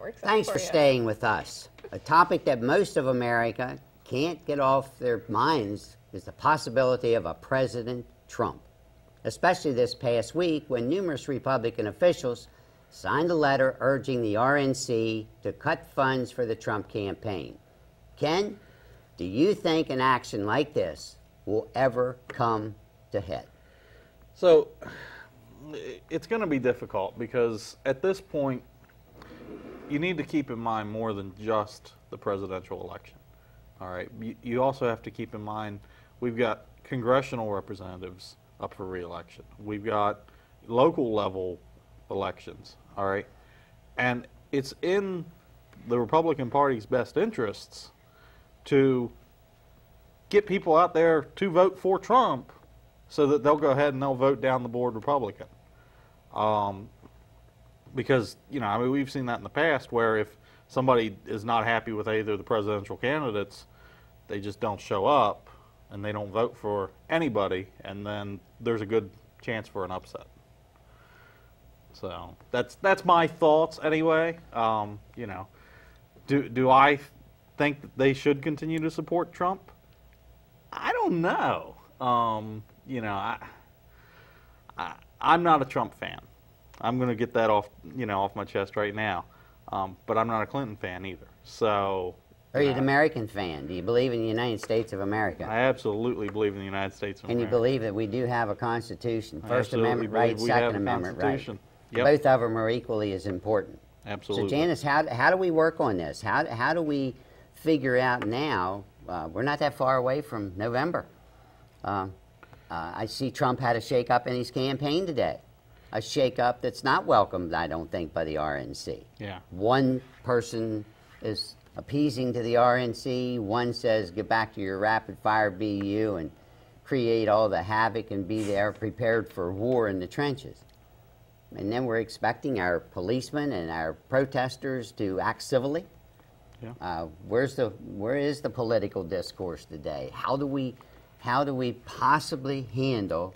works out Thanks for staying with us. A topic that most of America can't get off their minds is the possibility of a President Trump, especially this past week when numerous Republican officials signed a letter urging the RNC to cut funds for the Trump campaign. Ken, do you think an action like this will ever come to head? So it's going to be difficult because at this point you need to keep in mind more than just the presidential election. All right, you also have to keep in mind we've got congressional representatives up for re-election. We've got local level elections. All right, and it's in the Republican Party's best interests to get people out there to vote for Trump so that they'll go ahead and they'll vote down the board Republican. Because, you know, I mean, we've seen that in the past where if somebody is not happy with either of the presidential candidates, they just don't show up and they don't vote for anybody, and then there's a good chance for an upset. So that's my thoughts anyway. You know, do I think that they should continue to support Trump? I don't know. You know, I'm not a Trump fan. I'm going to get that off my chest right now. But I'm not a Clinton fan either. So. Are you an American fan? Do you believe in the United States of America? I absolutely believe in the United States of America. And you believe that we do have a Constitution, First Amendment right, Second Amendment right. Yep. Both of them are equally as important. Absolutely. So Janice, how do we work on this? How do we figure out now? We're not that far away from November. I see Trump had a shake-up in his campaign today. A shake-up that's not welcomed, I don't think, by the RNC. Yeah. One person is appeasing to the RNC. One says, get back to your rapid-fire BU and create all the havoc and be there prepared for war in the trenches. And then we're expecting our policemen and our protesters to act civilly. Yeah. Where is the political discourse today? How do we possibly handle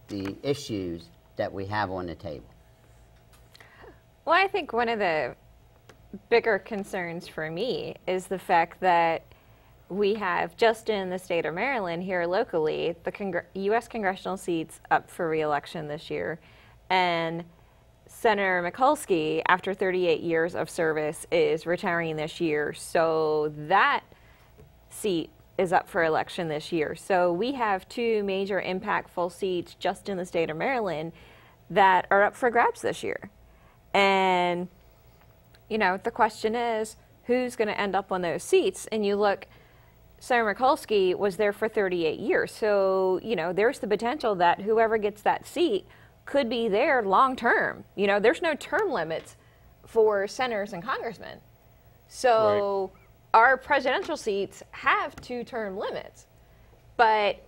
the issues that we have on the table? Well, I think one of the bigger concerns for me is the fact that we have, just in the state of Maryland here locally, the U.S. congressional seats up for re-election this year. And Senator Mikulski, after 38 years of service, is retiring this year. So that seat is up for election this year. So we have two major impactful seats just in the state of Maryland that are up for grabs this year. And, you know, the question is, who's going to end up on those seats? And you look, Senator Mikulski was there for 38 years. So, you know, there's the potential that whoever gets that seat could be there long term. You know, there's no term limits for senators and congressmen. So our presidential seats have 2-term limits. But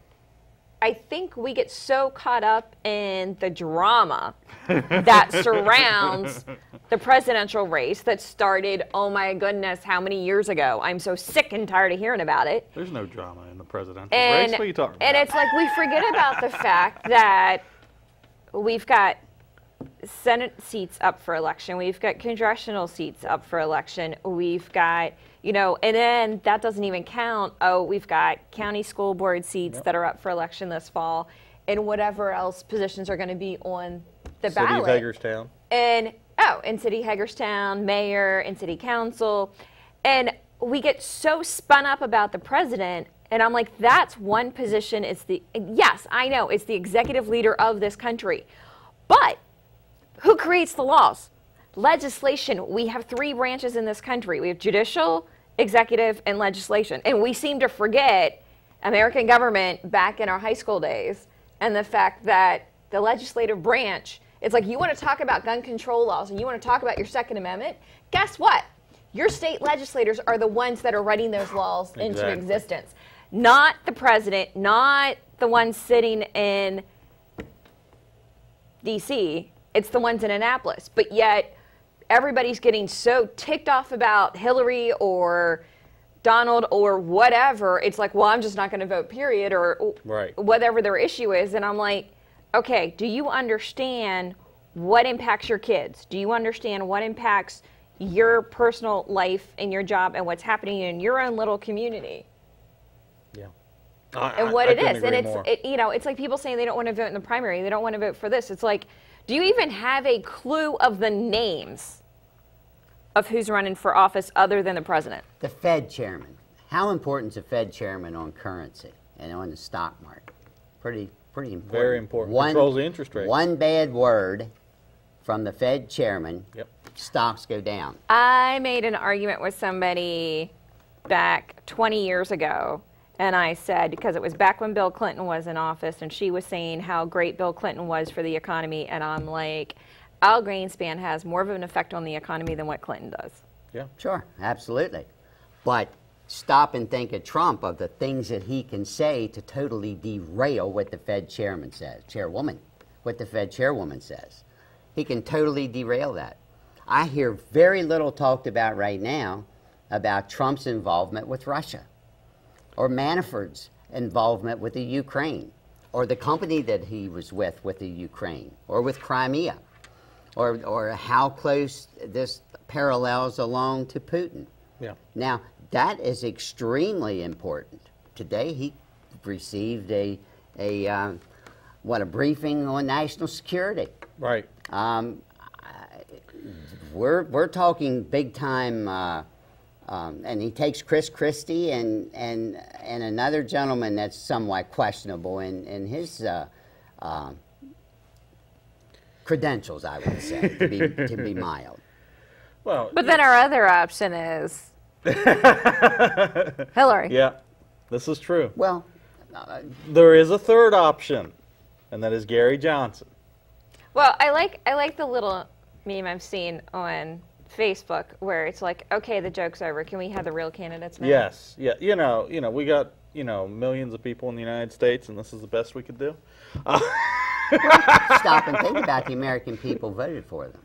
I think we get so caught up in the drama that surrounds the presidential race that started, oh my goodness, how many years ago? I'm so sick and tired of hearing about it. There's no drama in the presidential race. What are you talking about? And it's like we forget about the fact that we've got Senate seats up for election. We've got congressional seats up for election. We've got, you know, and then that doesn't even count. Oh, we've got county school board seats that are up for election this fall, and whatever else positions are going to be on the ballot. City of Hagerstown. And, in City of Hagerstown, mayor, and city council. And we get so spun up about the president. And I'm like, that's one position. Yes, I know, it's the executive leader of this country. But who creates the laws? Legislation. We have 3 branches in this country. We have judicial, executive, and legislation. And we seem to forget American government back in our high school days and the fact that the legislative branch, it's like, you want to talk about gun control laws and you want to talk about your Second Amendment? Guess what? Your state legislators are the ones that are writing those laws into existence. Not the president, not the ones sitting in D.C., it's the ones in Annapolis. But yet, everybody's getting so ticked off about Hillary or Donald or whatever. It's like, well, I'm just not going to vote, period, or whatever their issue is. And I'm like, okay, do you understand what impacts your kids? Do you understand what impacts your personal life and your job and what's happening in your own little community. Yeah. And what it couldn't is. And agree more. it's like people saying they don't want to vote in the primary. They don't want to vote for this. It's like, do you even have a clue of the names of who's running for office other than the president? The Fed chairman. How important is a Fed chairman on currency and on the stock market? Pretty important. Very important. Controls the interest rate. One bad word from the Fed chairman, Yep. stocks go down. I made an argument with somebody back 20 years ago, and I said, because it was back when Bill Clinton was in office, and she was saying how great Bill Clinton was for the economy, and I'm like, Al Greenspan has more of an effect on the economy than what Clinton does. Yeah. Sure, absolutely. But stop and think of Trump, of the things that he can say to totally derail what the Fed chairman says, chairwoman, what the Fed chairwoman says. He can totally derail that. I hear very little talked about right now about Trump's involvement with Russia, or Manafort's involvement with the Ukraine, or the company that he was with the Ukraine, or with Crimea, or how close this parallels along to Putin. Yeah. Now, that is extremely important. Today he received a briefing on national security. Right. We're talking big time, and he takes Chris Christie and another gentleman that's somewhat questionable in his credentials, I would say, to be mild. Well, But then our other option is Hillary. yeah, this is true. Well, There is a third option, and that is Gary Johnson. Well, I like the little meme I've seen on Facebook where it's like, okay, the joke's over. Can we have the real candidates now? Yes. Yeah. You know, we got, millions of people in the United States, and this is the best we could do. stop and think about the American people voted for them.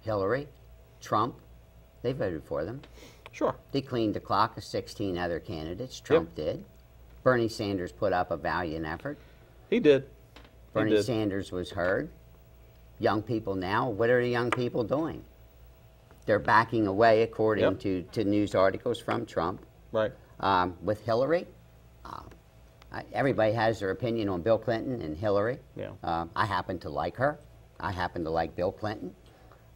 Hillary, Trump, they voted for them. Sure. They cleaned the clock of 16 other candidates. Trump did. Bernie Sanders put up a valiant effort. He did. Bernie Sanders was heard. Young people now, what are the young people doing? They're backing away, according to news articles from Trump. Right. With Hillary, everybody has their opinion on Bill Clinton and Hillary. Yeah. I happen to like her. I happen to like Bill Clinton.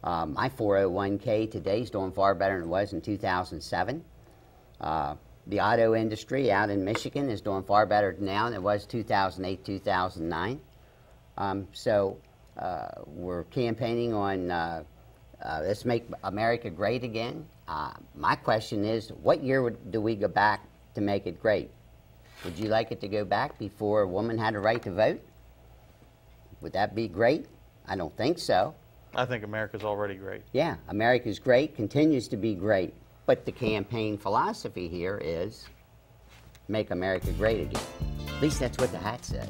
My 401k today is doing far better than it was in 2007. The auto industry out in Michigan is doing far better now than it was 2008, 2009. So we're campaigning on let's make America great again. My question is, what year do we go back to make it great? Would you like it to go back before a woman had a right to vote? Would that be great? I don't think so. I think America's already great. Yeah, America's great, continues to be great. But the campaign philosophy here is make America great again. At least that's what the hat says.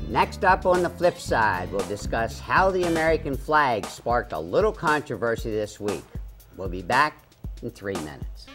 Next up on the flip side, we'll discuss how the American flag sparked a little controversy this week. We'll be back in 3 minutes.